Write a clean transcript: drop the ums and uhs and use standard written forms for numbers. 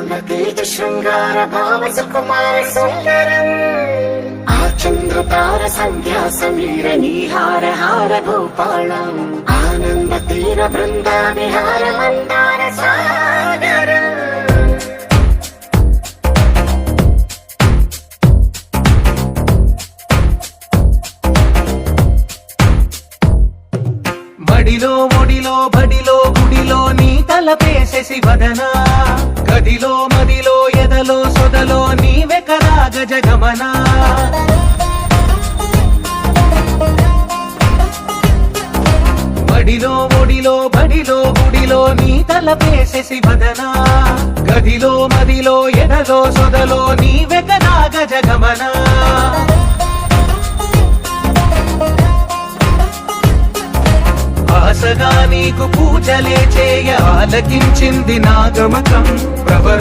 కామతేజ శృంగార భావ సుకుమార సుందరం ఆ చంద్రతార సంధ్యా సమీర నీహార హార భూపాళం ఆనంద తీర బృంద విహార మందార సాగరం బడిలో ఒడిలో బడిలో గుడిలో నీ తలపేసేసి వదనా గదిలో మదిలో ఎదలో సొదలో నీవే కదా గజగమనా బడిలో ఒడిలో బడిలో గుడిలో నీ తలపేసేసి వదనా గదిలో మదిలో ఎదలో సొదలో నీవే కదా గజగమనా ఆశగా నీకు పూజలే చేయ ఆలకించింది నాగమకం